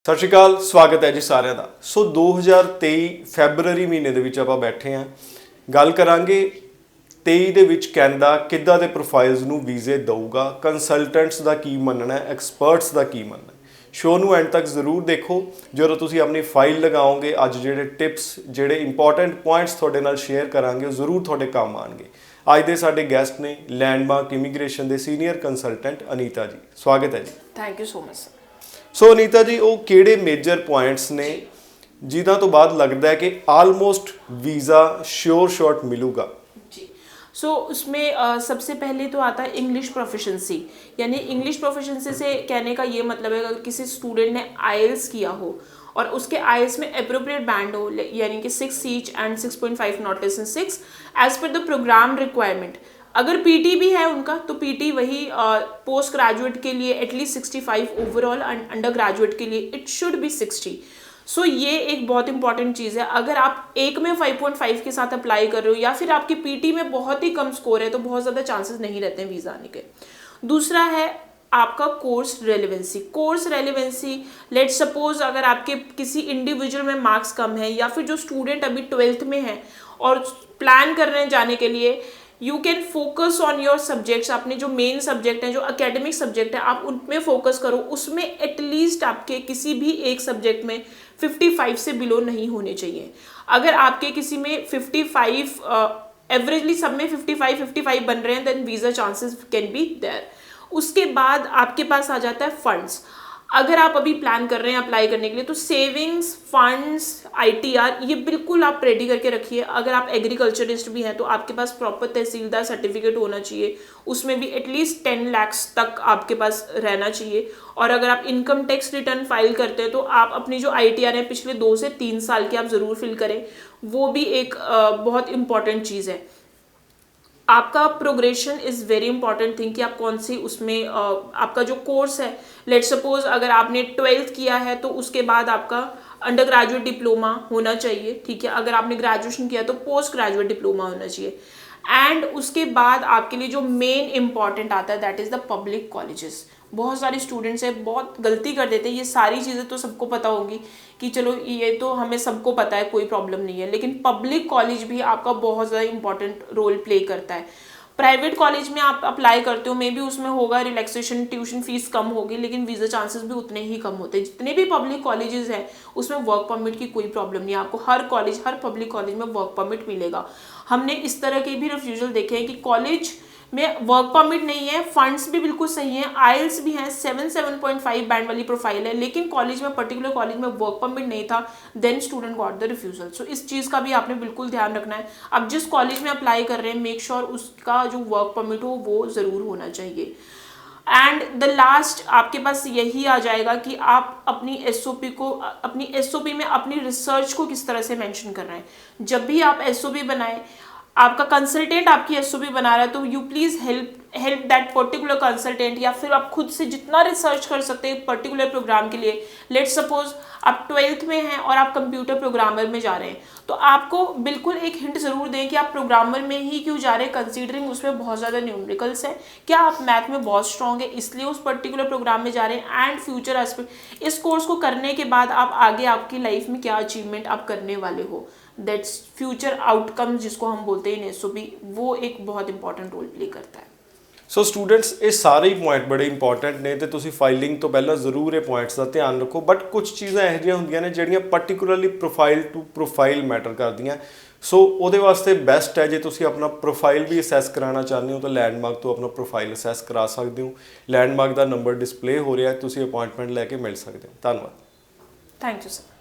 सत श्री अकाल, स्वागत है जी सारिਆਂ ਦਾ। सो 2023 फैबररी महीने ਦੇ ਵਿੱਚ ਆਪਾਂ ਬੈਠੇ ਹਾਂ। ਗੱਲ ਕਰਾਂਗੇ 23 ਦੇ ਵਿੱਚ ਕੈਨੇਡਾ ਕਿੱਦਾਂ ਦੇ ਪ੍ਰੋਫਾਈਲਸ ਨੂੰ ਵੀਜ਼ੇ ਦਊਗਾ, ਕੰਸਲਟੈਂਟਸ ਦਾ ਕੀ ਮੰਨਣਾ ਹੈ, ਐਕਸਪਰਟਸ ਦਾ ਕੀ ਮੰਨਣਾ ਹੈ। ਸ਼ੋਅ ਨੂੰ ਐਂਡ ਤੱਕ ਜ਼ਰੂਰ ਦੇਖੋ। ਜਦੋਂ ਤੁਸੀਂ ਆਪਣੀ ਫਾਈਲ ਲਗਾਓਗੇ, ਅੱਜ ਜਿਹੜੇ ਟਿਪਸ, ਜਿਹੜੇ ਇੰਪੋਰਟੈਂਟ ਪੁਆਇੰਟਸ ਤੁਹਾਡੇ ਨਾਲ ਸ਼ੇਅਰ ਕਰਾਂਗੇ ਉਹ ਜ਼ਰੂਰ ਤੁਹਾਡੇ ਕੰਮ ਆਣਗੇ। ਅੱਜ ਦੇ ਸਾਡੇ ਗੈਸਟ ਨੇ ਲੈਂਡਮਾਰਕ ਇਮੀਗ੍ਰੇਸ਼ਨ ਦੇ ਸੀਨੀਅਰ ਕੰਸਲਟੈਂਟ ਅਨੀਤਾ ਜੀ। स्वागत है जी। Thank you so much. So Anita ji, ਉਹ ਕਿਹੜੇ ਮੇਜਰ ਪੁਆਇੰਟਸ ਨੇ ਜਿਨ੍ਹਾਂ ਤੋਂ ਬਾਅਦ ਲੱਗਦਾ है कि ਆਲਮੋਸਟ वीज़ा श्योर शॉट मिलूगा? जी, सो उसमें सबसे पहले तो आता है इंग्लिश प्रोफिशेंसी। यानी इंग्लिश प्रोफिशेंसी से कहने का ये मतलब है अगर किसी स्टूडेंट ने आईएलटीएस किया हो और उसके आईएलटीएस में अप्रोप्रिएट बैंड हो, यानी कि 6 each and 6.5 not less than 6 as per the program requirement. अगर पीटी भी है उनका तो पीटी वही पोस्ट ग्रेजुएट के लिए at least 65 overall and under graduate के लिए इट शुड बी 60। सो ये एक बहुत इंपॉर्टेंट चीज़ है। अगर आप एक में 5.5 के साथ अप्लाई कर रहे हो या फिर आपकी पीटी में बहुत ही कम स्कोर है तो बहुत ज़्यादा चांसेस नहीं रहते हैं वीज़ा आने के। दूसरा है आपका course relevancy. Course relevancy, let suppose अगर आपके किसी इंडिविजुअल में मार्क्स कम है या फिर जो स्टूडेंट अभी 12th में है और प्लान कर रहे हैं जाने के लिए, you can focus on your subjects. अपने जो मेन सब्जेक्ट हैं, जो अकेडमिक सब्जेक्ट है, आप उनमें फोकस करो। उसमें एटलीस्ट आपके किसी भी एक सब्जेक्ट में 55 से बिलो नहीं होने चाहिए। अगर आपके किसी में 55 एवरेजली सब में 55 बन रहे हैं then visa chances can be there. उसके बाद आपके पास आ जाता है फंड्स। अगर आप अभी प्लान कर रहे हैं अप्लाई करने के लिए तो सेविंग्स, फंड्स, आईटीआर ये बिल्कुल आप रेडी करके रखिए। अगर आप एग्रीकल्चरिस्ट भी हैं तो आपके पास प्रॉपर तहसीलदार सर्टिफिकेट होना चाहिए, उसमें भी एटलीस्ट 10 लाख तक आपके पास रहना चाहिए। और अगर आप इनकम टैक्स रिटर्न फाइल करते हैं तो आप अपनी जो आईटीआर है पिछले 2 से 3 साल की आप ज़रूर फिल करें। वो भी एक बहुत इंपॉर्टेंट चीज़ है। आपका progression is very important thing कि आप कौन सी उसमें आपका जो कोर्स है, लेट सपोज अगर आपने 12th किया है तो उसके बाद आपका अंडर ग्रेजुएट डिप्लोमा होना चाहिए, ठीक है। अगर आपने ग्रेजुएशन किया तो पोस्ट ग्रेजुएट डिप्लोमा होना चाहिए। एंड उसके बाद आपके लिए जो मेन इंपॉर्टेंट आता है that is the public colleges. बहुत सारे स्टूडेंट्स हैं बहुत गलती कर देते हैं। ये सारी चीज़ें तो सबको पता होगी कि चलो ये तो हमें सबको पता है, कोई प्रॉब्लम नहीं है, लेकिन पब्लिक कॉलेज भी आपका बहुत ज़्यादा इंपॉर्टेंट रोल प्ले करता है। प्राइवेट कॉलेज में आप अप्लाई करते हो, मे बी उसमें होगा रिलैक्सेशन, ट्यूशन फीस कम होगी, लेकिन वीज़ा चांसेस भी उतने ही कम होते हैं। जितने भी पब्लिक कॉलेजेस हैं उसमें वर्क परमिट की कोई प्रॉब्लम नहीं है। आपको हर पब्लिक कॉलेज में वर्क परमिट मिलेगा। हमने इस तरह के भी रिफ्यूजल देखे हैं कि कॉलेज में वर्क परमिट नहीं है, फंड्स भी बिल्कुल सही हैं, आईएलटीएस भी हैं, 7.5 बैंड वाली प्रोफाइल है, लेकिन कॉलेज में पर्टिकुलर कॉलेज में वर्क परमिट नहीं था, then student got the refusal. So इस चीज़ का भी आपने बिल्कुल ध्यान रखना है। आप जिस कॉलेज में अप्लाई कर रहे हैं मेक श्योर उसका जो वर्क परमिट हो वो ज़रूर होना चाहिए। एंड द लास्ट आपके पास यही आ जाएगा कि आप अपनी एसओपी में अपनी रिसर्च को किस तरह से मेंशन कर रहे हैं। जब भी आप एसओपी बनाएं, आपका कंसल्टेंट आपकी एसओपी बना रहा है तो you please help that particular consultant, या फिर आप खुद से जितना रिसर्च कर सकते हैं पर्टिकुलर प्रोग्राम के लिए। लेट सपोज आप 12th में हैं और आप कंप्यूटर प्रोग्रामर में जा रहे हैं तो आपको बिल्कुल एक हिंट ज़रूर दें कि आप प्रोग्रामर में ही क्यों जा रहे हैं, कंसीडरिंग उसमें बहुत ज़्यादा न्यूमेरिकल्स है। क्या आप मैथ में बहुत स्ट्रॉन्ग है इसलिए उस पर्टिकुलर प्रोग्राम में जा रहे हैं। एंड फ्यूचर एस्पेक्ट, इस कोर्स को करने के बाद आप आगे आपकी लाइफ में क्या अचीवमेंट आप करने वाले हो, दैट्स फ्यूचर आउटकम्स जिसको हम बोलते हैं इन एसओपी, वो एक बहुत इंपॉर्टेंट रोल प्ले करता है। सो स्टूडेंट्स, ये सारे ही पॉइंट बड़े इंपॉर्टेंट ने तो तुसी फाइलिंग तो पहला जरूर ये पॉइंट्स का ध्यान रखो। बट कुछ चीज़ां ਇਹੋ ਜਿਹੀਆਂ ਹੁੰਦੀਆਂ ਨੇ ਜਿਹੜੀਆਂ particularly profile to profile matter करदियां। सो ਉਹਦੇ ਵਾਸਤੇ ਬੈਸਟ ਹੈ ਜੇ ਤੁਸੀਂ ਆਪਣਾ प्रोफाइल भी असैस कराना चाहते हो तो लैंडमार्क तो अपना प्रोफाइल असैस करा सकते हो। लैंडमार्क का नंबर डिस्पले हो रहा है, ਤੁਸੀਂ अपॉइंटमेंट लैके मिल सकते हो। धन्यवाद। Thank you sir.